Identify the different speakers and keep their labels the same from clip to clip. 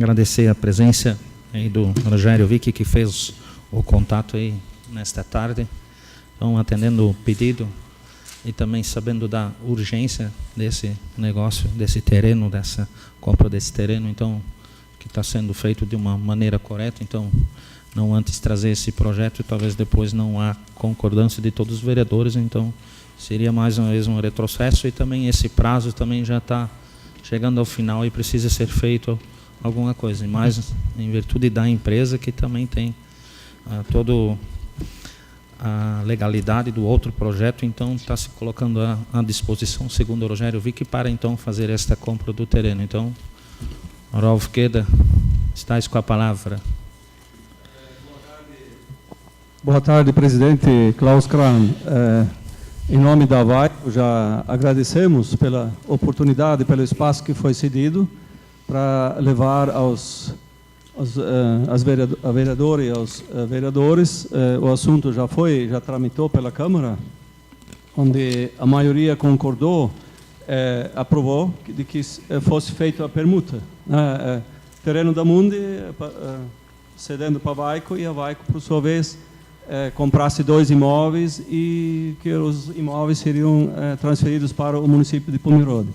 Speaker 1: agradecer a presença aí do Rogério Vick, que fez o contato aí nesta tarde. Então, atendendo o pedido e também sabendo da urgência desse negócio, desse terreno, dessa compra desse terreno, então, que está sendo feito de uma maneira correta. Então, não antes trazer esse projeto, talvez depois não há concordância de todos os vereadores, então seria mais uma vez um retrocesso, e também esse prazo também já está chegando ao final e precisa ser feito alguma coisa, mas em virtude da empresa que também tem toda a legalidade do outro projeto, então está se colocando à disposição, segundo o Rogério Vick, para então fazer esta compra do terreno. Então, Rolf Queda, estás com a palavra.
Speaker 2: Boa tarde, presidente Klaus Kram. Em nome da VAICO, já agradecemos pela oportunidade, pelo espaço que foi cedido para levar aos vereadores e aos vereadores. O assunto já tramitou pela Câmara, onde a maioria concordou, aprovou de que fosse feita a permuta. Terreno da Mundi cedendo para a VAICO, e a VAICO, por sua vez, comprasse 2 imóveis, e que os imóveis seriam transferidos para o município de Pomerode.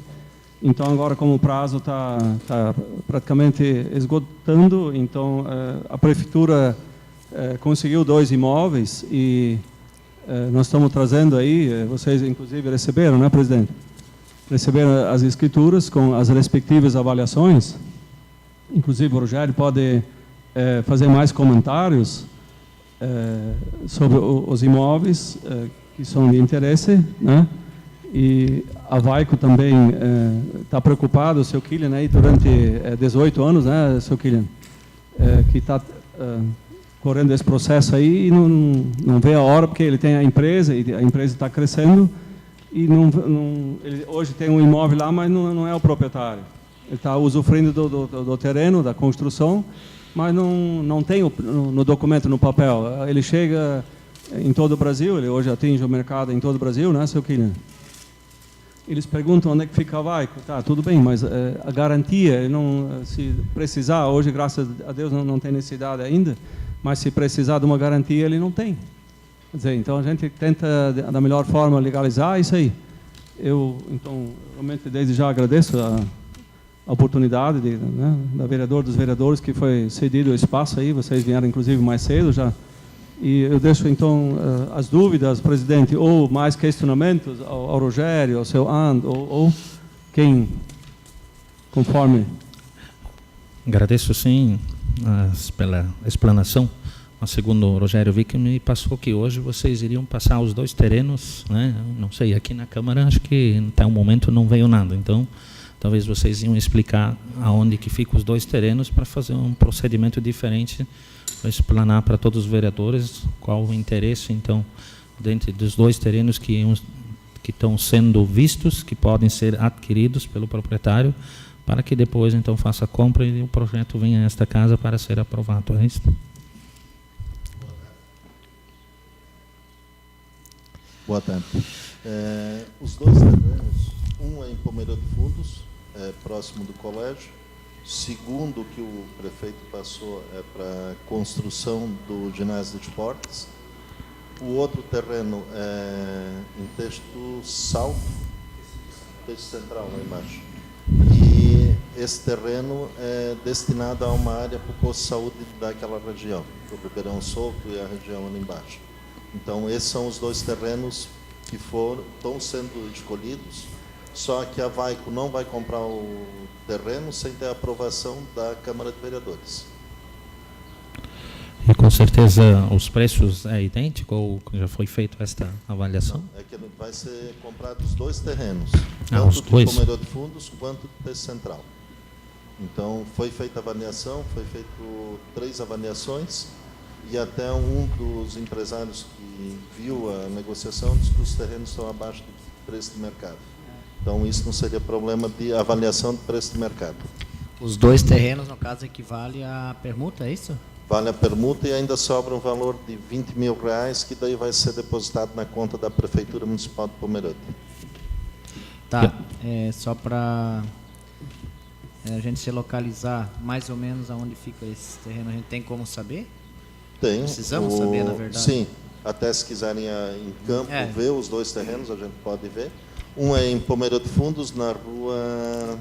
Speaker 2: Então, agora, como o prazo está praticamente esgotando, então a prefeitura conseguiu 2 imóveis, e nós estamos trazendo aí, vocês inclusive receberam, né, presidente? Receberam as escrituras com as respectivas avaliações. Inclusive, o Rogério pode fazer mais comentários sobre os imóveis que são de interesse, né? E a VAICO também está preocupado, o seu Kilian, aí durante 18 anos, né, seu Kilian, que está correndo esse processo aí, e não vê a hora, porque ele tem a empresa, e a empresa está crescendo, e ele hoje tem um imóvel lá, mas não é o proprietário. Ele está usufruindo do terreno, da construção, mas não tem no documento, no papel. Ele chega em todo o Brasil, ele hoje atinge o mercado em todo o Brasil, né, seu Kilian? Eles perguntam onde é que fica a VAICO. Tá, tudo bem, mas a garantia, ele não, se precisar, hoje, graças a Deus, não tem necessidade ainda, mas se precisar de uma garantia, ele não tem. Quer dizer, então a gente tenta, da melhor forma, legalizar isso aí. Eu, então, realmente, desde já agradeço a oportunidade da vereador dos vereadores, que foi cedido o espaço aí, vocês vieram inclusive mais cedo já, e eu deixo então as dúvidas, presidente, ou mais questionamentos ao Rogério, ao seu And, ou quem, conforme.
Speaker 1: Agradeço sim pela explanação, mas segundo o Rogério Vick me passou que hoje vocês iriam passar os 2 terrenos, né? Não sei, aqui na Câmara acho que até o momento não veio nada, então talvez vocês iam explicar aonde que ficam os 2 terrenos para fazer um procedimento diferente, para explanar para todos os vereadores qual o interesse, então, dentro dos 2 terrenos que estão sendo vistos, que podem ser adquiridos pelo proprietário, para que depois, então, faça a compra e o projeto venha a esta casa para ser aprovado. É isso?
Speaker 3: Boa tarde. Os 2 terrenos, um é em Pomerode Fundos, próximo do colégio. Segundo o que o prefeito passou, é para construção do ginásio de esportes. O outro terreno é em texto salto, texto central lá embaixo. E esse terreno é destinado a uma área para o posto de saúde daquela região, do Ribeirão Solto e a região ali embaixo. Então, esses são os 2 terrenos que estão sendo escolhidos. Só que a VAICO não vai comprar o terreno sem ter a aprovação da Câmara de Vereadores.
Speaker 1: E com certeza os preços é idêntico ou já foi feita esta avaliação?
Speaker 3: Não, é que vai ser comprado os 2 terrenos,
Speaker 1: os
Speaker 3: tanto
Speaker 1: 2?
Speaker 3: do Pomerode de Fundos quanto do texto central. Então, foi feita a avaliação, foi feito 3 avaliações, e até um dos empresários que viu a negociação disse que os terrenos estão abaixo do preço de mercado. Então, isso não seria problema de avaliação do preço de mercado.
Speaker 4: Os 2 terrenos, no caso, equivale à permuta, é isso?
Speaker 3: Vale a permuta, e ainda sobra um valor de R$20 mil, que daí vai ser depositado na conta da Prefeitura Municipal de Pomerode.
Speaker 4: Tá, só para a gente se localizar mais ou menos aonde fica esse terreno, a gente tem como saber?
Speaker 3: Tem.
Speaker 4: Precisamos saber, na verdade.
Speaker 3: Sim, até se quiserem em campo ver os 2 terrenos, a gente pode ver. Um é em Pomerode Fundos, na rua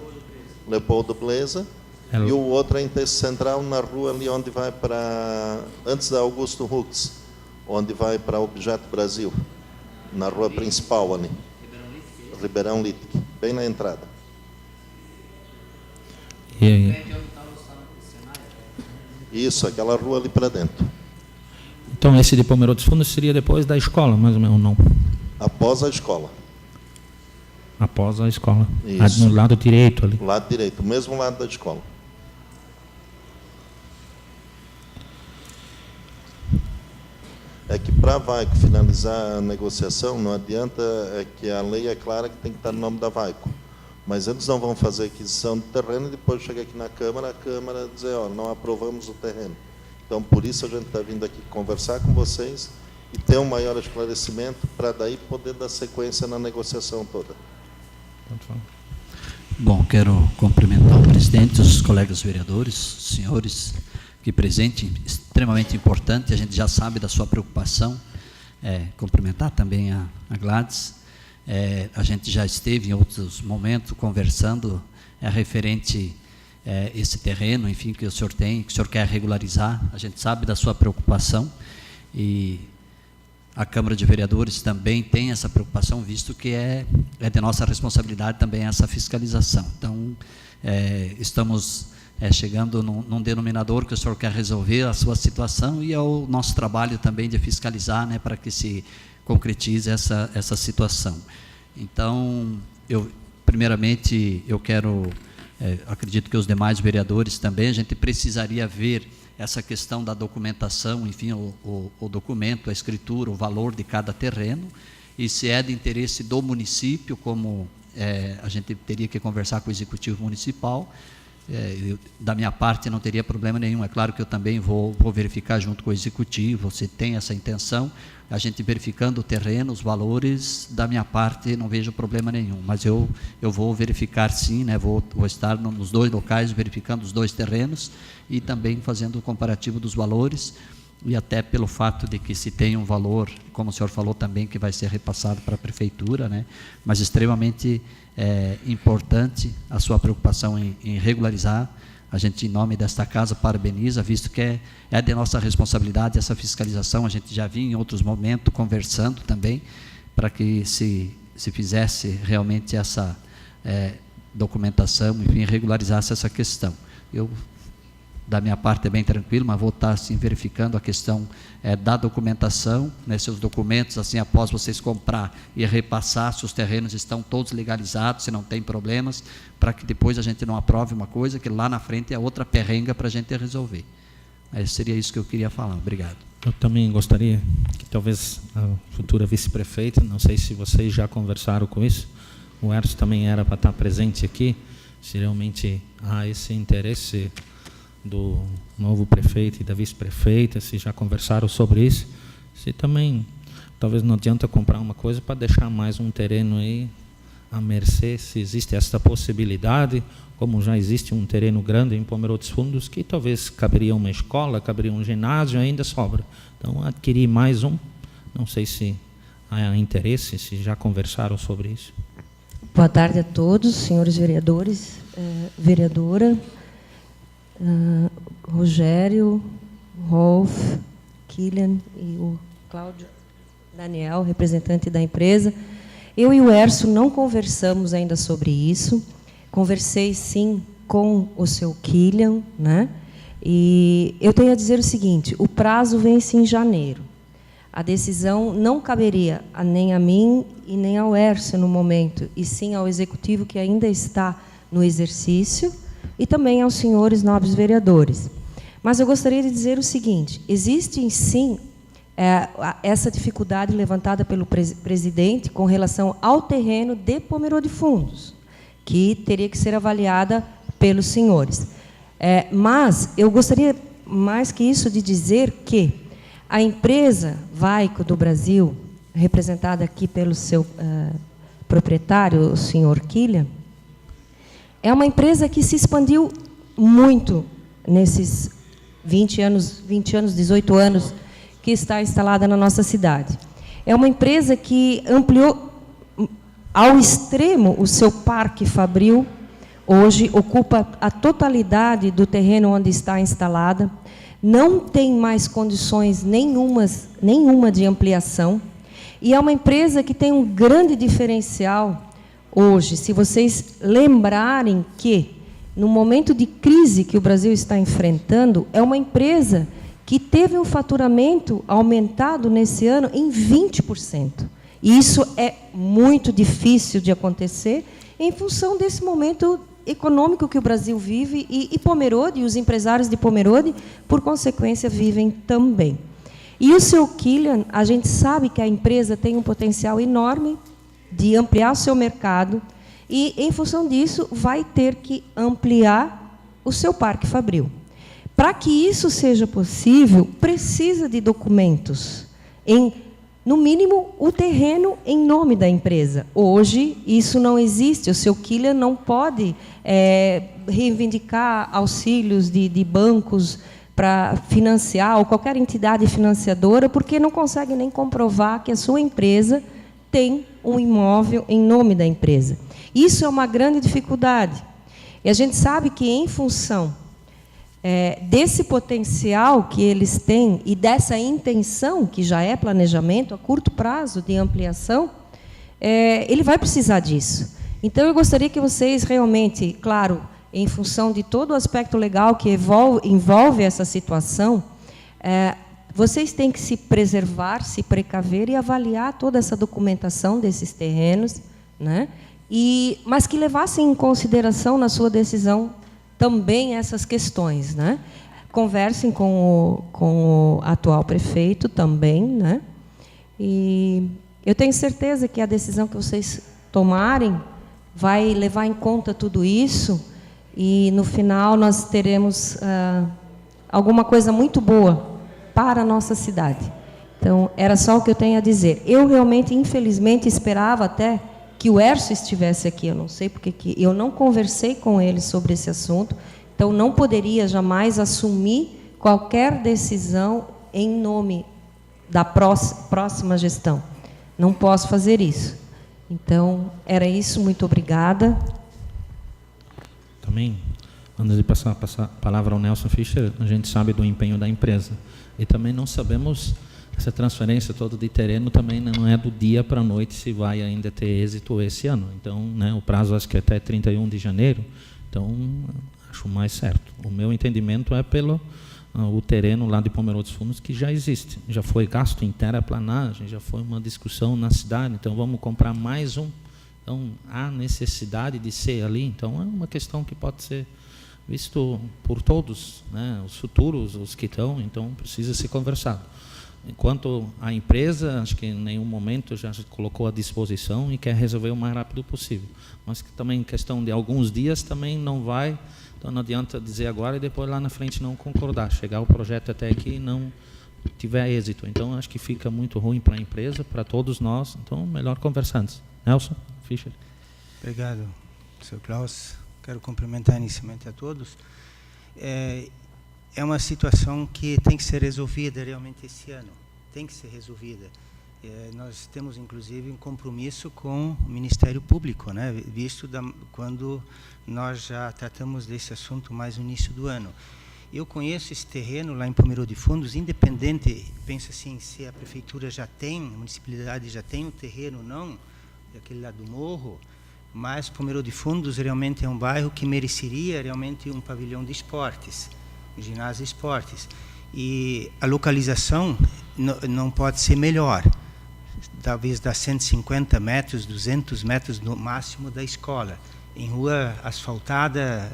Speaker 3: Leopoldo Blesa, e o outro é em Texto Central, na rua ali onde vai para, antes da Augusto Hux, onde vai para Objeto Brasil, na rua principal ali. Ribeirão Littke, bem na entrada. Isso, aquela rua ali para dentro.
Speaker 1: Então, esse de Pomerode Fundos seria depois da escola, mais ou menos, não?
Speaker 3: Após a escola.
Speaker 1: Após a escola.
Speaker 3: Isso.
Speaker 1: No lado direito ali.
Speaker 3: Lado direito, o mesmo lado da escola. É que para a Vaico finalizar a negociação, não adianta, é que a lei é clara que tem que estar no nome da Vaico. Mas eles não vão fazer aquisição de terreno e depois chega aqui na Câmara, a Câmara dizer, ó, não aprovamos o terreno. Então, por isso a gente está vindo aqui conversar com vocês e ter um maior esclarecimento para daí poder dar sequência na negociação toda.
Speaker 5: Bom, quero cumprimentar o presidente, os colegas vereadores, senhores aqui presentes, extremamente importante, a gente já sabe da sua preocupação, cumprimentar também a Gladys. A gente já esteve em outros momentos conversando referente esse terreno, enfim, que o senhor tem, que o senhor quer regularizar, a gente sabe da sua preocupação e a Câmara de Vereadores também tem essa preocupação, visto que é de nossa responsabilidade também essa fiscalização. Então, estamos chegando num denominador que o senhor quer resolver a sua situação e é o nosso trabalho também de fiscalizar, né, para que se concretize essa situação. Então, primeiramente, eu quero, acredito que os demais vereadores também, a gente precisaria ver essa questão da documentação, enfim, o documento, a escritura, o valor de cada terreno, e se é de interesse do município, como a gente teria que conversar com o Executivo Municipal. Da minha parte não teria problema nenhum, é claro que eu também vou verificar junto com o Executivo, se tem essa intenção, a gente verificando o terreno, os valores, da minha parte não vejo problema nenhum, mas eu vou verificar sim, né, vou estar nos 2 locais verificando os 2 terrenos e também fazendo o comparativo dos valores, e até pelo fato de que se tem um valor, como o senhor falou também, que vai ser repassado para a Prefeitura, né, mas extremamente importante a sua preocupação em regularizar. A gente, em nome desta casa, parabeniza, visto que é de nossa responsabilidade essa fiscalização. A gente já vinha em outros momentos conversando também, para que se fizesse realmente essa documentação, enfim, regularizasse essa questão. Eu, da minha parte, é bem tranquilo, mas vou estar assim, verificando a questão da documentação, né, seus documentos, assim, após vocês comprar e repassar, se os terrenos estão todos legalizados, se não tem problemas, para que depois a gente não aprove uma coisa, que lá na frente é outra perrenga para a gente resolver. Seria isso que eu queria falar. Obrigado.
Speaker 1: Eu também gostaria que talvez a futura vice-prefeita, não sei se vocês já conversaram com isso, o Erso também era para estar presente aqui, se realmente há esse interesse do novo prefeito e da vice-prefeita, se já conversaram sobre isso, se também, talvez não adianta comprar uma coisa para deixar mais um terreno aí à mercê, se existe essa possibilidade, como já existe um terreno grande em Pomerode Fundos, que talvez caberia uma escola, caberia um ginásio, ainda sobra. Então, adquirir mais um, não sei se há interesse, se já conversaram sobre isso.
Speaker 6: Boa tarde a todos, senhores vereadores, vereadora, Rogério, Rolf, Kilian e o Cláudio Daniel, representante da empresa. Eu e o Erso não conversamos ainda sobre isso. Conversei, sim, com o seu Kilian, né? E eu tenho a dizer o seguinte, o prazo vence em janeiro. A decisão não caberia nem a mim e nem ao Erso no momento, e sim ao Executivo, que ainda está no exercício, e também aos senhores nobres vereadores. Mas eu gostaria de dizer o seguinte, existe, sim, essa dificuldade levantada pelo presidente com relação ao terreno de Pomerode Fundos, que teria que ser avaliada pelos senhores. Mas eu gostaria, mais que isso, de dizer que a empresa Vaico do Brasil, representada aqui pelo seu proprietário, o senhor Kilian, É uma empresa que se expandiu muito nesses 20 anos, 18 anos que está instalada na nossa cidade. É uma empresa que ampliou ao extremo o seu parque fabril. Hoje ocupa a totalidade do terreno onde está instalada. Não tem mais condições nenhuma de ampliação. E é uma empresa que tem um grande diferencial hoje. Se vocês lembrarem que, no momento de crise que o Brasil está enfrentando, é uma empresa que teve um faturamento aumentado nesse ano em 20%. E isso é muito difícil de acontecer em função desse momento econômico que o Brasil vive e Pomerode, e os empresários de Pomerode, por consequência, vivem também. E o seu Kilian, a gente sabe que a empresa tem um potencial enorme de ampliar o seu mercado e, em função disso, vai ter que ampliar o seu parque fabril. Para que isso seja possível, precisa de documentos, no mínimo, o terreno em nome da empresa. Hoje, isso não existe. O seu Kilian não pode reivindicar auxílios de bancos para financiar, ou qualquer entidade financiadora, porque não consegue nem comprovar que a sua empresa tem um imóvel em nome da empresa. Isso é uma grande dificuldade. E a gente sabe que, em função desse potencial que eles têm e dessa intenção, que já é planejamento a curto prazo de ampliação, ele vai precisar disso. Então, eu gostaria que vocês realmente, claro, em função de todo o aspecto legal que envolve essa situação, vocês têm que se preservar, se precaver e avaliar toda essa documentação desses terrenos, né? Mas que levassem em consideração na sua decisão também essas questões, né? Conversem com o atual prefeito também, né? E eu tenho certeza que a decisão que vocês tomarem vai levar em conta tudo isso e, no final, nós teremos alguma coisa muito boa para a nossa cidade. Então, era só o que eu tenho a dizer. Eu realmente, infelizmente, esperava até que o Erso estivesse aqui. Eu não sei porque eu não conversei com ele sobre esse assunto, então não poderia jamais assumir qualquer decisão em nome da próxima gestão. Não posso fazer isso. Então, era isso. Muito obrigada.
Speaker 1: Também, antes de passar a palavra ao Nelson Fischer, a gente sabe do empenho da empresa. E também não sabemos, essa transferência toda de terreno também não é do dia para a noite se vai ainda ter êxito esse ano. Então, né, o prazo acho que é até 31 de janeiro, então acho mais certo. O meu entendimento é pelo o terreno lá de Pomerode dos Fundos, que já existe. Já foi gasto em terraplanagem, já foi uma discussão na cidade, então vamos comprar mais um. Então, há necessidade de ser ali, então é uma questão que pode ser visto por todos, né, os futuros, os que estão, então precisa ser conversado. Enquanto a empresa, acho que em nenhum momento já se colocou à disposição e quer resolver o mais rápido possível. Mas que também, em questão de alguns dias, também não vai, então não adianta dizer agora e depois lá na frente não concordar, chegar o projeto até aqui e não tiver êxito. Então, acho que fica muito ruim para a empresa, para todos nós, então melhor conversar antes. Nelson Fischer.
Speaker 7: Obrigado, Sr. Klaus. Quero cumprimentar inicialmente a todos. É uma situação que tem que ser resolvida realmente esse ano. Tem que ser resolvida. Nós temos, inclusive, um compromisso com o Ministério Público, né, visto quando nós já tratamos desse assunto mais no início do ano. Eu conheço esse terreno lá em Pomerode de Fundos, independente, penso assim, se a prefeitura já tem, a municipalidade já tem o terreno ou não, aquele lá do morro, mas Pomerode de Fundos realmente é um bairro que mereceria realmente um pavilhão de esportes, um ginásio de esportes. E a localização não pode ser melhor. Talvez dá 150 metros, 200 metros no máximo da escola. Em rua asfaltada,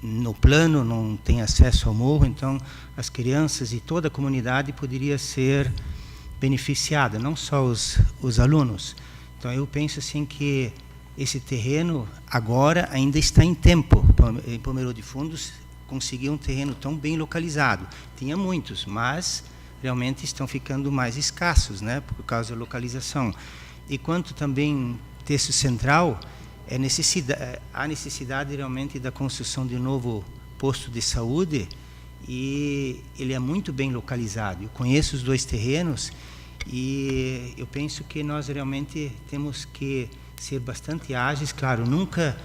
Speaker 7: no plano, não tem acesso ao morro, então as crianças e toda a comunidade poderia ser beneficiada, não só os alunos. Então, eu penso assim que esse terreno agora ainda está em tempo. Em Pomerode de Fundos conseguir um terreno tão bem localizado. Tinha muitos, mas realmente estão ficando mais escassos, né, por causa da localização. E quanto também texto central, há necessidade realmente da construção de um novo posto de saúde, e ele é muito bem localizado. Eu conheço os 2 terrenos e eu penso que nós realmente temos que ser bastante ágeis, claro, nunca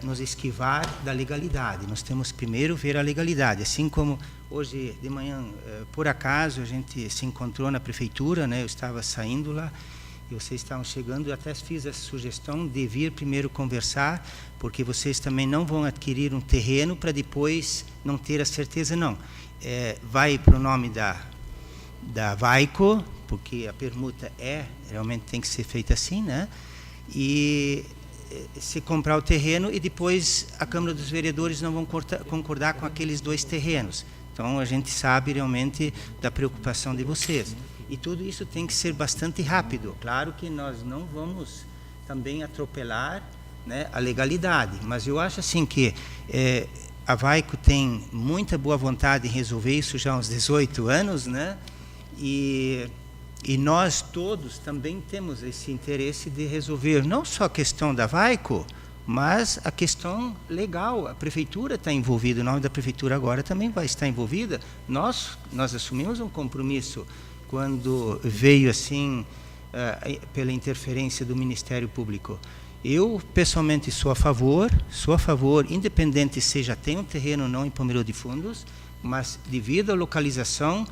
Speaker 7: nos esquivar da legalidade. Nós temos que primeiro ver a legalidade, assim como hoje de manhã, por acaso, a gente se encontrou na prefeitura, né? Eu estava saindo lá e vocês estavam chegando, eu até fiz essa sugestão de vir primeiro conversar, porque vocês também não vão adquirir um terreno para depois não ter a certeza, não. Vai para o nome da Vaico, porque a permuta realmente tem que ser feita assim, né? E se comprar o terreno e depois a Câmara dos Vereadores não vão concordar com aqueles 2 terrenos. Então, a gente sabe realmente da preocupação de vocês. E tudo isso tem que ser bastante rápido. Claro que nós não vamos também atropelar, né, a legalidade, mas eu acho assim que a Vaico tem muita boa vontade em resolver isso já há uns 18 anos, né? E nós todos também temos esse interesse de resolver não só a questão da Vaico, mas a questão legal. A prefeitura está envolvida, o nome da prefeitura agora também vai estar envolvida. Nós assumimos um compromisso quando veio assim, pela interferência do Ministério Público. Eu, pessoalmente, sou a favor, independente se já tem um terreno ou não em Pomerode Fundos, mas devido à localização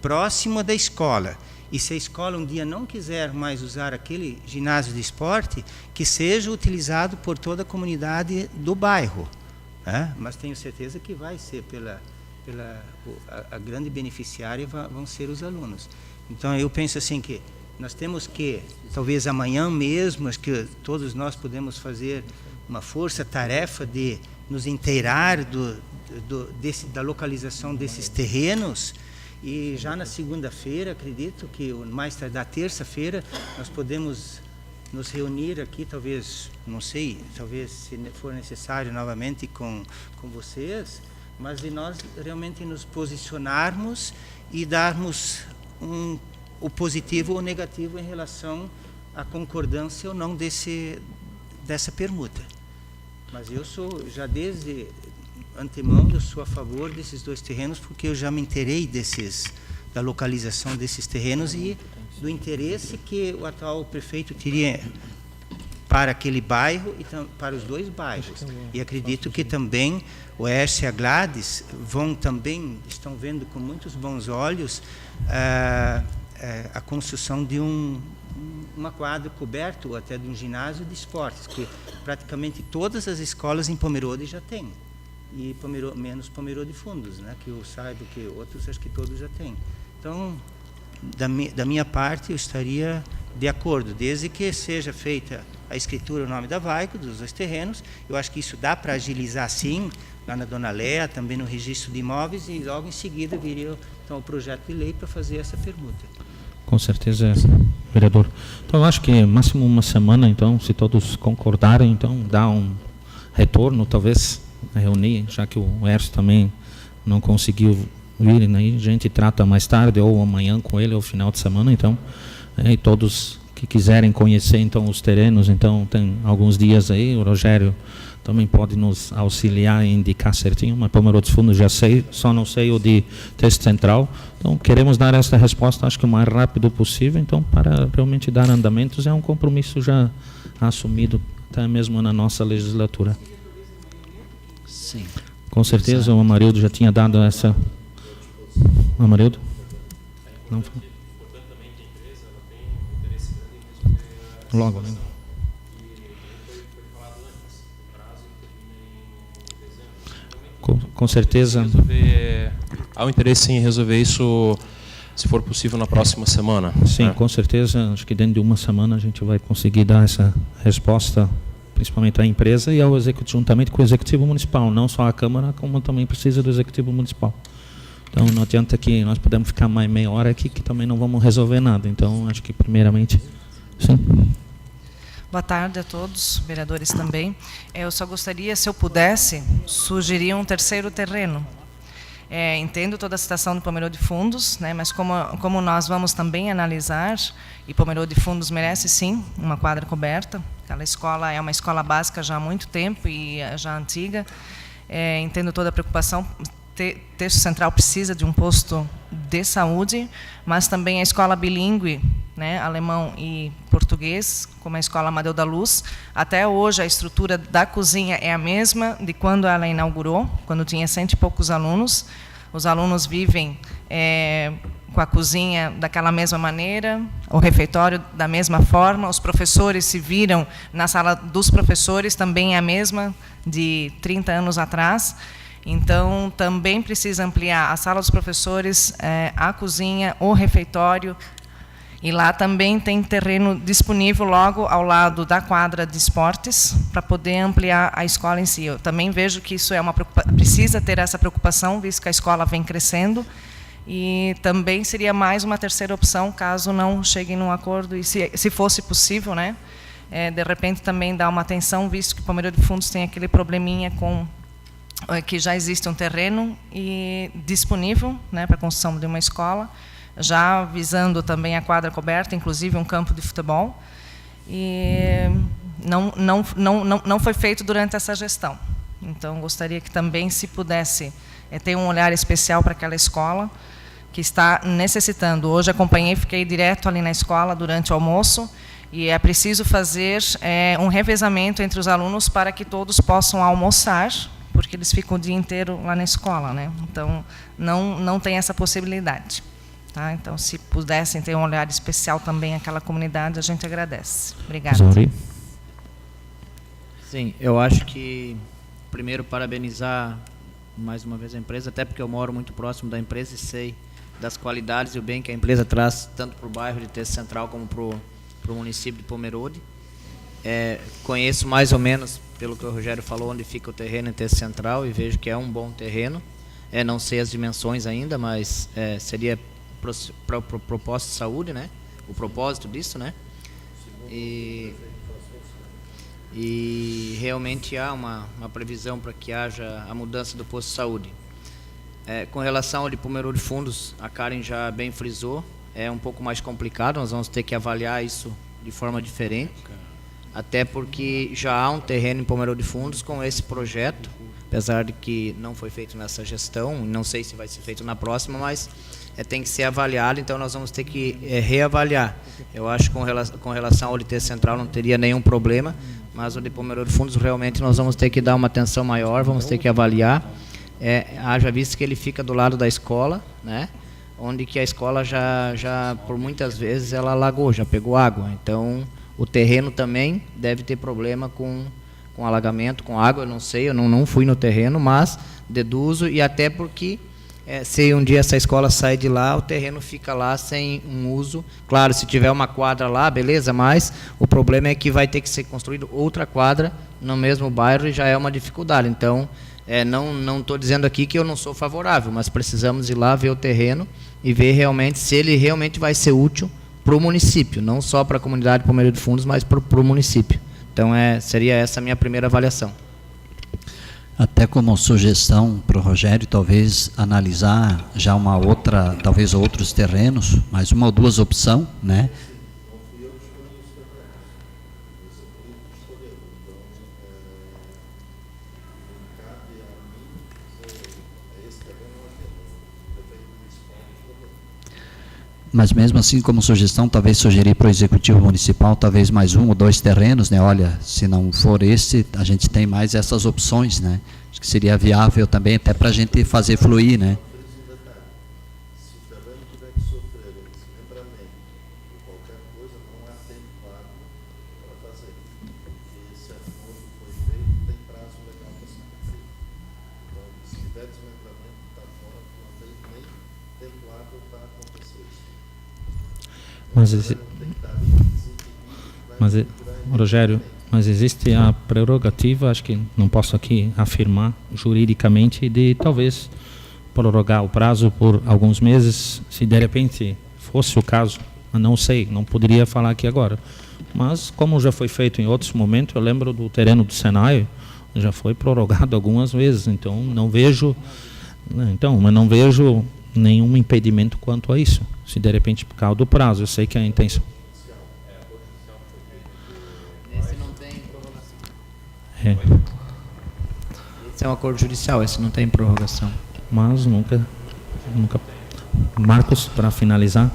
Speaker 7: próxima da escola. E se a escola um dia não quiser mais usar aquele ginásio de esporte, que seja utilizado por toda a comunidade do bairro, né? Mas tenho certeza que vai ser a grande beneficiária vão ser os alunos. Então eu penso assim que nós temos que, talvez amanhã mesmo, acho que todos nós podemos fazer uma força-tarefa de nos inteirar da localização desses terrenos. E já na segunda-feira, acredito que mais tardar terça-feira, nós podemos nos reunir aqui, talvez, não sei, talvez se for necessário novamente com vocês, mas de nós realmente nos posicionarmos e darmos o positivo ou o negativo em relação à concordância ou não dessa permuta. Mas eu sou, já desde antemão, eu sou a favor desses 2 terrenos, porque eu já me inteirei da localização desses terrenos e do interesse que o atual prefeito teria para aquele bairro e para os 2 bairros. E acredito que também o Hércio e a Gladys estão vendo com muitos bons olhos a construção de uma quadra coberta ou até de um ginásio de esportes, que praticamente todas as escolas em Pomerode já têm. E menos Pomerode Fundos, né? Que eu saiba que outros, acho que todos já têm. Então, da minha parte, eu estaria de acordo, desde que seja feita a escritura, o nome da Vaico, dos 2 terrenos. Eu acho que isso dá para agilizar, sim, lá na Dona Léa, também no registro de imóveis, e logo em seguida viria então, o projeto de lei para fazer essa permuta.
Speaker 1: Com certeza, vereador. Então, eu acho que máximo uma semana, então, se todos concordarem, então, dá um retorno, talvez, reunir, já que o Hércio também não conseguiu vir, né? A gente trata mais tarde, ou amanhã com ele, ou final de semana, então, e todos que quiserem conhecer, então, os terrenos, então, tem alguns dias aí, o Rogério também pode nos auxiliar e indicar certinho, mas Pomerode Fundos já sei, só não sei o de Texto Central. Então, queremos dar essa resposta, acho que o mais rápido possível, então, para realmente dar andamentos, é um compromisso já assumido, até mesmo na nossa legislatura.
Speaker 5: Sim.
Speaker 1: Com certeza, o Amarildo já tinha dado essa... O Amarildo? Não foi? Logo, né? Com certeza.
Speaker 8: Há um interesse em resolver isso, se for possível, na próxima semana.
Speaker 1: Sim,
Speaker 8: né?
Speaker 1: Com certeza. Acho que dentro de uma semana a gente vai conseguir dar essa resposta, principalmente à empresa e ao executivo, juntamente com o executivo municipal. Não só a Câmara, como também precisa do executivo municipal. Então, não adianta que nós podemos ficar mais meia hora aqui, que também não vamos resolver nada. Então, acho que, primeiramente, sim.
Speaker 9: Boa tarde a todos, vereadores também. Eu só gostaria, se eu pudesse, sugerir um terceiro terreno. Entendo toda a situação do Pomerode Fundos, né, mas como nós vamos também analisar, e Pomerode Fundos merece sim uma quadra coberta, Aquela escola é uma escola básica já há muito tempo e já antiga. Entendo toda a preocupação. Texto Central precisa de um posto de saúde, mas também a escola bilíngue, né, alemão e português, como a Escola Amadeu da Luz. Até hoje a estrutura da cozinha é a mesma de quando ela inaugurou, quando tinha 100 e poucos alunos. Os alunos vivem com a cozinha daquela mesma maneira, o refeitório da mesma forma, os professores se viram na sala dos professores, também é a mesma de 30 anos atrás. Então, também precisa ampliar a sala dos professores, a cozinha, o refeitório. E lá também tem terreno disponível logo ao lado da quadra de esportes, para poder ampliar a escola em si. Eu também vejo que isso é precisa ter essa preocupação, visto que a escola vem crescendo. E também seria mais uma terceira opção, caso não cheguem num acordo, e se fosse possível, né, de repente também dar uma atenção, visto que o Palmeira de Fundos tem aquele probleminha com que já existe um terreno disponível, né, para a construção de uma escola, já visando também a quadra coberta, inclusive um campo de futebol, e não foi feito durante essa gestão. Então, gostaria que também, se pudesse, ter um olhar especial para aquela escola, que está necessitando. Hoje acompanhei, fiquei direto ali na escola durante o almoço, e é preciso fazer um revezamento entre os alunos para que todos possam almoçar, porque eles ficam o dia inteiro lá na escola, né? Então, não tem essa possibilidade. Tá? Então, se pudessem ter um olhar especial também àquela comunidade, a gente agradece. Obrigada.
Speaker 4: Sim, eu acho que, primeiro, parabenizar mais uma vez a empresa, até porque eu moro muito próximo da empresa e sei das qualidades e o bem que a empresa traz, tanto para o bairro de Texto Central como para o município de Pomerode. Conheço mais ou menos, pelo que o Rogério falou, onde fica o terreno em Texto Central, e vejo que é um bom terreno. Não sei as dimensões ainda, mas seria para o propósito de saúde, né? O propósito disso, né? E realmente há uma previsão para que haja a mudança do posto de saúde. Com relação ao de Pomerode Fundos, a Karen já bem frisou, é um pouco mais complicado, nós vamos ter que avaliar isso de forma diferente, até porque já há um terreno em Pomerode Fundos com esse projeto, apesar de que não foi feito nessa gestão, não sei se vai ser feito na próxima, mas tem que ser avaliado, então nós vamos ter que reavaliar. Eu acho que com relação ao LT Central não teria nenhum problema, mas o de Pomerode Fundos realmente nós vamos ter que dar uma atenção maior, vamos ter que avaliar. Haja visto que ele fica do lado da escola, né? Onde que a escola já por muitas vezes ela alagou, já pegou água, então o terreno também deve ter problema com alagamento, com água, eu não sei, eu não fui no terreno, mas deduzo, e até porque se um dia essa escola sair de lá, o terreno fica lá sem um uso. Claro, se tiver uma quadra lá, beleza, mas o problema é que vai ter que ser construído outra quadra no mesmo bairro e já é uma dificuldade. Então, não estou dizendo aqui que eu não sou favorável, mas precisamos ir lá ver o terreno e ver realmente se ele realmente vai ser útil para o município, não só para a comunidade Palmeira de Fundos, mas para o município. Então, seria essa a minha primeira avaliação.
Speaker 5: Até como sugestão para o Rogério, talvez analisar já uma outra, talvez outros terrenos, mais uma ou duas opções, né? Mas mesmo assim, como sugestão, talvez sugerir para o Executivo Municipal, talvez mais um ou dois terrenos, né? Olha, se não for esse, a gente tem mais essas opções, né? Acho que seria viável também até para a gente fazer fluir, né?
Speaker 3: Se o terreno tiver que sofrer um desmembramento ou qualquer coisa, não há tempo hábil para fazer. Esse acordo foi feito, tem prazo legal para ser cumprido. Então, se tiver desmembramento, está fora, não tem nem tempo hábil para acontecer isso.
Speaker 1: Rogério, mas existe a prerrogativa, acho que não posso aqui afirmar juridicamente, de talvez prorrogar o prazo por alguns meses, se de repente fosse o caso. Eu não sei, não poderia falar aqui agora. Mas, como já foi feito em outros momentos, eu lembro do terreno do Senai, já foi prorrogado algumas vezes, então não vejo nenhum impedimento quanto a isso, se de repente por causa do prazo. Eu sei que a intenção...
Speaker 4: Esse é um acordo judicial, esse não tem prorrogação.
Speaker 1: Mas nunca. Marcos, para finalizar.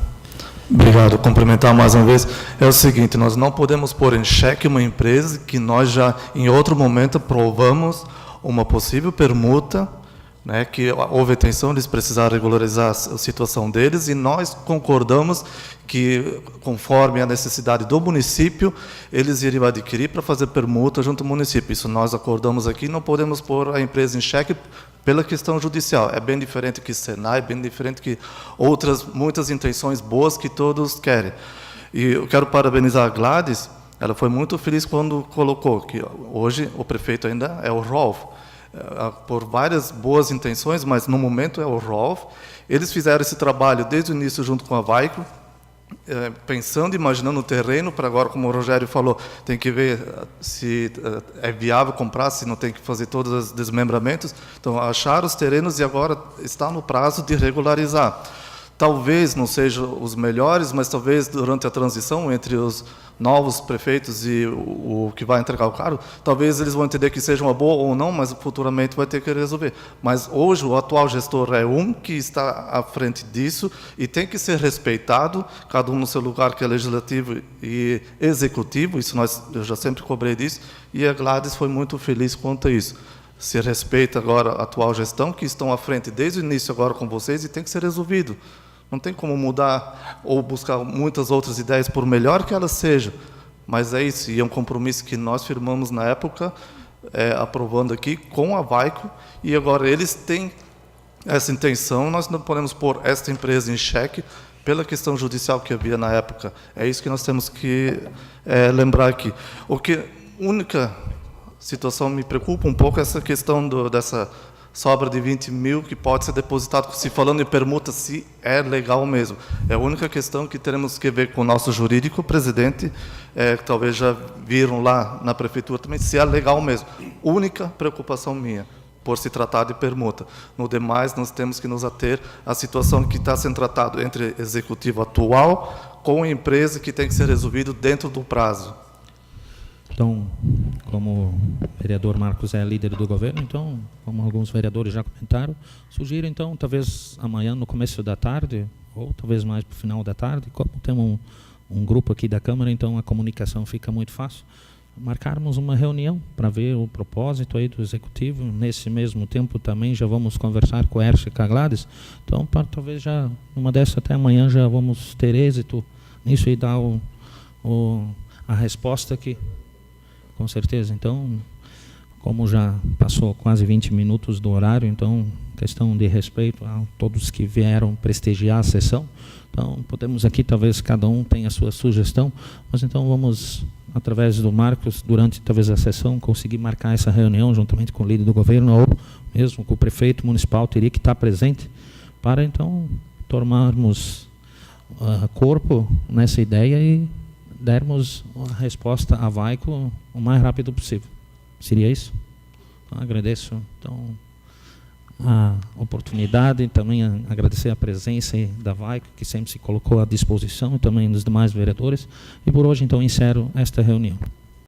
Speaker 10: Obrigado. Complementar mais uma vez. É o seguinte, nós não podemos pôr em xeque uma empresa que nós já, em outro momento, provamos uma possível permuta, né, que houve a intenção, eles precisaram regularizar a situação deles, e nós concordamos que, conforme a necessidade do município, eles iriam adquirir para fazer permuta junto ao município. Isso nós acordamos aqui, não podemos pôr a empresa em xeque pela questão judicial. É bem diferente que Senai, bem diferente que outras, muitas intenções boas que todos querem. E eu quero parabenizar a Gladys, ela foi muito feliz quando colocou que hoje o prefeito ainda é o Rolf, por várias boas intenções, mas no momento é o Rolf. Eles fizeram esse trabalho desde o início junto com a Vaico, pensando, imaginando o terreno, para agora, como o Rogério falou, tem que ver se é viável comprar, se não tem que fazer todos os desmembramentos. Então, acharam os terrenos e agora está no prazo de regularizar. Talvez não sejam os melhores, mas talvez durante a transição entre os novos prefeitos e o que vai entregar o cargo, talvez eles vão entender que seja uma boa ou não, mas futuramente vai ter que resolver. Mas hoje o atual gestor é um que está à frente disso e tem que ser respeitado, cada um no seu lugar, que é legislativo e executivo, isso eu já sempre cobrei disso, e a Gladys foi muito feliz quanto a isso. Se respeita agora a atual gestão, que estão à frente desde o início agora com vocês, e tem que ser resolvido. Não tem como mudar ou buscar muitas outras ideias, por melhor que elas sejam. Mas é isso, e é um compromisso que nós firmamos na época, aprovando aqui com a Vaico, e agora eles têm essa intenção, nós não podemos pôr esta empresa em xeque pela questão judicial que havia na época. É isso que nós temos que lembrar aqui. O que única situação me preocupa um pouco é essa questão dessa sobra de 20 mil que pode ser depositado, se falando em permuta, se é legal mesmo. É a única questão que teremos que ver com o nosso jurídico, o presidente, que talvez já viram lá na prefeitura também, se é legal mesmo. Única preocupação minha, por se tratar de permuta. No demais, nós temos que nos ater à situação que está sendo tratado entre executivo atual com a empresa, que tem que ser resolvido dentro do prazo.
Speaker 1: Então, como o vereador Marcos é líder do governo, então, como alguns vereadores já comentaram, sugiro, então, talvez amanhã no começo da tarde, ou talvez mais para o final da tarde, como temos um grupo aqui da Câmara, então a comunicação fica muito fácil, marcarmos uma reunião para ver o propósito aí do Executivo. Nesse mesmo tempo também já vamos conversar com o Hércio e com a Gladys, então, talvez já, numa dessas até amanhã, já vamos ter êxito nisso e dar a resposta que... Com certeza. Então, como já passou quase 20 minutos do horário, então, questão de respeito a todos que vieram prestigiar a sessão, então, podemos aqui, talvez cada um tenha a sua sugestão, mas então vamos, através do Marcos, durante talvez a sessão, conseguir marcar essa reunião juntamente com o líder do governo, ou mesmo com o prefeito municipal, teria que estar presente, para então tomarmos corpo nessa ideia e dermos a resposta à Vaico o mais rápido possível. Seria isso? Então, agradeço então, a oportunidade e também agradecer a presença da Vaico, que sempre se colocou à disposição, e também dos demais vereadores. E por hoje, então, encerro esta reunião.